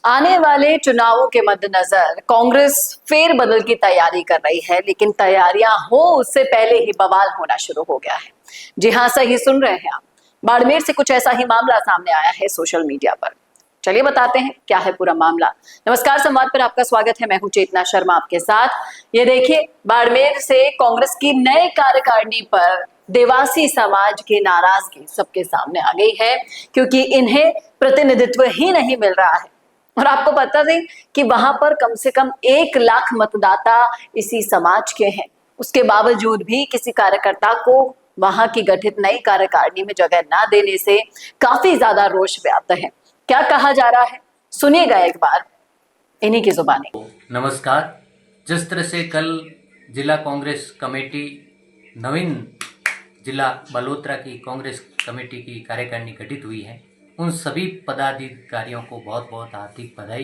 आने वाले चुनावों के मद्देनजर कांग्रेस फेरबदल की तैयारी कर रही है, लेकिन तैयारियां हो उससे पहले ही बवाल होना शुरू हो गया है। जी हां, सही सुन रहे हैं आप। बाड़मेर से कुछ ऐसा ही मामला सामने आया है सोशल मीडिया पर। चलिए बताते हैं क्या है पूरा मामला। नमस्कार, संवाद पर आपका स्वागत है। मैं हूं चेतना शर्मा आपके साथ। ये देखिए, बाड़मेर से कांग्रेस की नए कार्यकारिणी पर देवासी समाज की नाराजगी सबके सामने आ गई है, क्योंकि इन्हें प्रतिनिधित्व ही नहीं मिल रहा है। और आपको पता है कि वहां पर कम से कम 1 लाख मतदाता इसी समाज के हैं। उसके बावजूद भी किसी कार्यकर्ता को वहां की गठित नई कार्यकारिणी में जगह ना देने से काफी ज्यादा रोष व्याप्त है। क्या कहा जा रहा है, सुनिएगा एक बार इन्हीं की जुबानी। नमस्कार। जिस तरह से कल जिला कांग्रेस कमेटी नवीन जिला बलोत्रा की कांग्रेस कमेटी की कार्यकारिणी गठित हुई है, उन सभी पदाधिकारियों को बहुत बहुत हार्दिक बधाई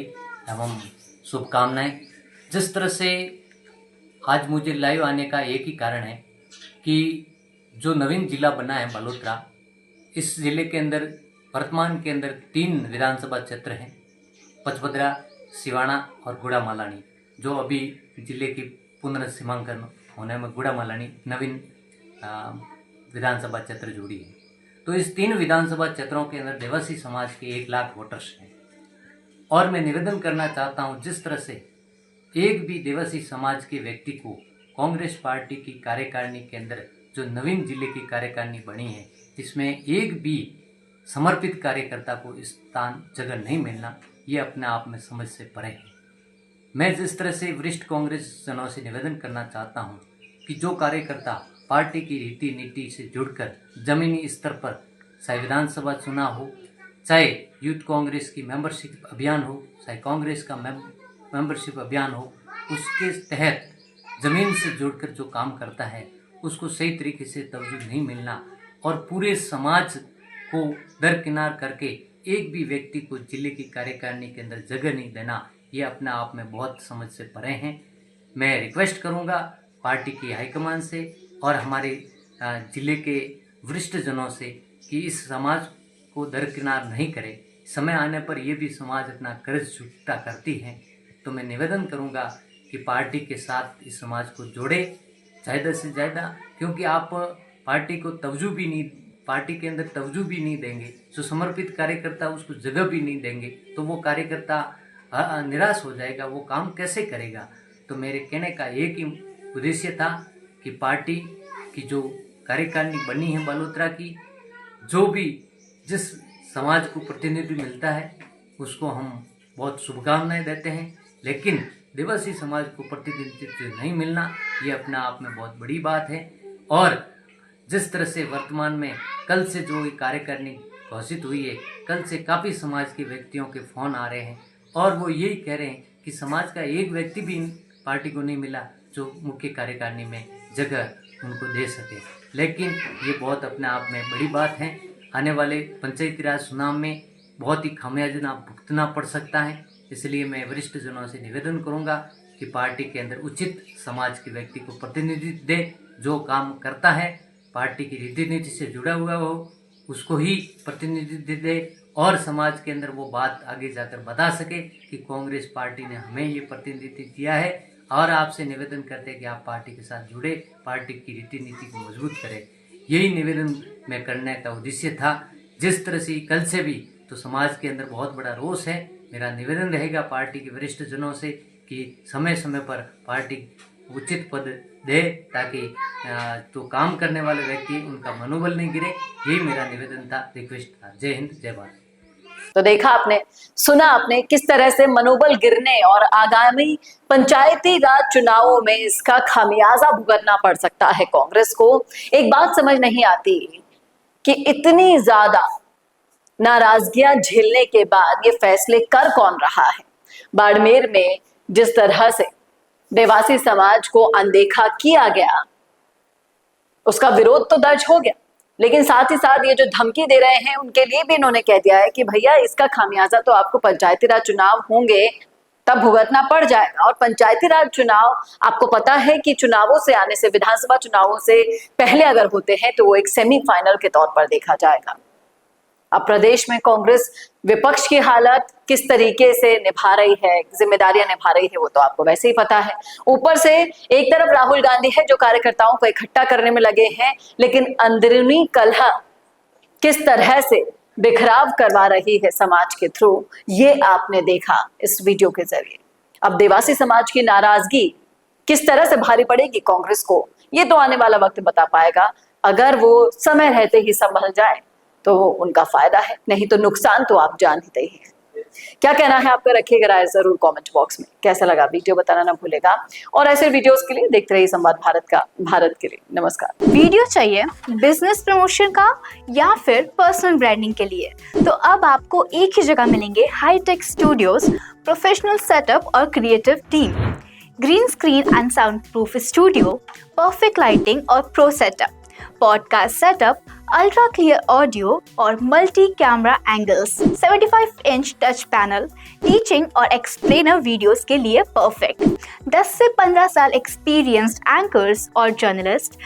एवं शुभकामनाएं। जिस तरह से आज मुझे लाइव आने का एक ही कारण है कि जो नवीन जिला बना है बलोत्रा, इस जिले के अंदर वर्तमान के अंदर 3 विधानसभा क्षेत्र हैं, पचपदरा, सिवाना और गुड़ामालानी, जो अभी जिले की पुनर्सीमांकन होने में गुड़ामालानी नवीन विधानसभा क्षेत्र जुड़ी है। तो इस 3 विधानसभा क्षेत्रों के अंदर देवासी समाज के 1 लाख वोटर्स हैं। और मैं निवेदन करना चाहता हूं, जिस तरह से एक भी देवासी समाज के व्यक्ति को कांग्रेस पार्टी की कार्यकारिणी के अंदर जो नवीन जिले की कार्यकारिणी बनी है, इसमें एक भी समर्पित कार्यकर्ता को स्थान जगह नहीं मिलना, ये अपने आप में समझ से परे है। मैं जिस तरह से वरिष्ठ कांग्रेस जनों से निवेदन करना चाहता हूं कि जो कार्यकर्ता पार्टी की रीति नीति से जुड़कर जमीनी स्तर पर, चाहे विधानसभा चुनाव हो, चाहे यूथ कांग्रेस की मेंबरशिप अभियान हो, चाहे कांग्रेस का मेंबरशिप अभियान हो, उसके तहत जमीन से जुड़कर जो काम करता है उसको सही तरीके से तवज्जो नहीं मिलना और पूरे समाज को दरकिनार करके एक भी व्यक्ति को जिले की कार्यकारिणी के अंदर जगह नहीं देना, ये अपने आप में बहुत समझ से परे हैं। मैं रिक्वेस्ट करूंगा पार्टी की हाईकमान से और हमारे जिले के वरिष्ठ जनों से कि इस समाज को दरकिनार नहीं करें। समय आने पर यह भी समाज अपना कर्ज चुकता करती है। तो मैं निवेदन करूंगा कि पार्टी के साथ इस समाज को जोड़े ज़्यादा से ज़्यादा, क्योंकि आप पार्टी को पार्टी के अंदर तवज्जो भी नहीं देंगे, जो समर्पित कार्यकर्ता उसको जगह भी नहीं देंगे, तो वो कार्यकर्ता निराश हो जाएगा, वो काम कैसे करेगा। तो मेरे कहने का एक ही उद्देश्य था कि पार्टी की जो कार्यकारिणी बनी है बलोत्रा की, जो भी जिस समाज को प्रतिनिधि मिलता है उसको हम बहुत शुभकामनाएं देते हैं, लेकिन देवासी समाज को प्रतिनिधित्व नहीं मिलना, ये अपने आप में बहुत बड़ी बात है। और जिस तरह से वर्तमान में कल से जो कार्यकारिणी घोषित हुई है, कल से काफ़ी समाज के व्यक्तियों के फ़ोन आ रहे हैं और वो यही कह रहे हैं कि समाज का एक व्यक्ति भी पार्टी को नहीं मिला जो मुख्य कार्यकारिणी में जगह उनको दे सके। लेकिन ये बहुत अपने आप में बड़ी बात है। आने वाले पंचायती राज चुनाव में बहुत ही खामियाजा भुगतना पड़ सकता है। इसलिए मैं वरिष्ठ जनों से निवेदन करूंगा कि पार्टी के अंदर उचित समाज के व्यक्ति को प्रतिनिधित्व दे, जो काम करता है पार्टी की रीति नीति से जुड़ा हुआ हो उसको ही प्रतिनिधित्व दे और समाज के अंदर वो बात आगे जाकर बता सके कि कांग्रेस पार्टी ने हमें ये प्रतिनिधित्व दिया है। और आपसे निवेदन करते हैं कि आप पार्टी के साथ जुड़े, पार्टी की रीति नीति को मजबूत करें। यही निवेदन मैं करने का उद्देश्य था। जिस तरह से कल से भी तो समाज के अंदर बहुत बड़ा रोष है। मेरा निवेदन रहेगा पार्टी के वरिष्ठ जनों से कि समय समय पर पार्टी उचित पद दे, ताकि तो काम करने वाले व्यक्ति उनका मनोबल नहीं गिरे। यही मेरा निवेदन था, रिक्वेस्ट था। जय हिंद, जय भारत। तो देखा आपने, सुना आपने किस तरह से मनोबल गिरने और आगामी पंचायती राज चुनावों में इसका खामियाजा भुगतना पड़ सकता है कांग्रेस को। एक बात समझ नहीं आती कि इतनी ज्यादा नाराजगियां झेलने के बाद ये फैसले कर कौन रहा है। बाड़मेर में जिस तरह से देवासी समाज को अनदेखा किया गया, उसका विरोध तो दर्ज हो गया, लेकिन साथ ही साथ ये जो धमकी दे रहे हैं उनके लिए भी इन्होंने कह दिया है कि भैया इसका खामियाजा तो आपको पंचायती राज चुनाव होंगे तब भुगतना पड़ जाएगा। और पंचायती राज चुनाव आपको पता है कि चुनावों से आने से, विधानसभा चुनावों से पहले अगर होते हैं तो वो एक सेमीफाइनल के तौर पर देखा जाएगा। अब प्रदेश में कांग्रेस विपक्ष की हालत किस तरीके से निभा रही है, जिम्मेदारियां निभा रही है, वो तो आपको वैसे ही पता है। ऊपर से एक तरफ राहुल गांधी है जो कार्यकर्ताओं को इकट्ठा करने में लगे हैं, लेकिन अंदरूनी कलह किस तरह से बिखराव करवा रही है समाज के थ्रू, ये आपने देखा इस वीडियो के जरिए। अब देवासी समाज की नाराजगी किस तरह से भारी पड़ेगी कांग्रेस को, ये तो आने वाला वक्त बता पाएगा। अगर वो समय रहते ही संभल जाए तो उनका फायदा है, नहीं तो नुकसान तो आप जानते ही हैं। क्या कहना है आपका, रखिएगा राय जरूर कमेंट बॉक्स में। कैसा लगा वीडियो बताना ना भूलेगा, और ऐसे वीडियोस के लिए देखते रहिए संवाद भारत का, भारत के लिए। नमस्कार। वीडियो चाहिए बिजनेस प्रमोशन का या फिर पर्सनल ब्रांडिंग के लिए, तो अब आपको एक ही जगह मिलेंगे हाईटेक स्टूडियोज, प्रोफेशनल सेटअप और creative team, green screen and sound proof studio, perfect lighting और pro setup, podcast setup, ultra clear audio और multi camera angles, 75 inch touch panel, teaching और एक्सप्लेनर वीडियोस के लिए परफेक्ट, 10 से 15 साल experienced anchors और journalist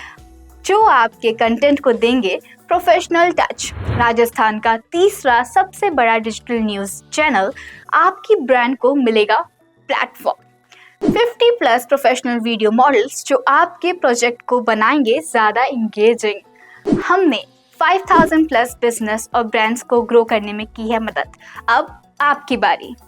जो आपके कंटेंट को देंगे प्रोफेशनल टच। राजस्थान का तीसरा सबसे बड़ा डिजिटल न्यूज़ चैनल आपकी ब्रांड को मिलेगा प्लेटफॉर्म। 50+ प्रोफेशनल वीडियो मॉडल्स जो आपके प्रोजेक्ट को बनाएंगे ज़्यादा इंगेजिंग। हमने 5000+ बिजनेस और ब्रांड्स को ग्रो करने में की है मदद। अब आपकी बारी।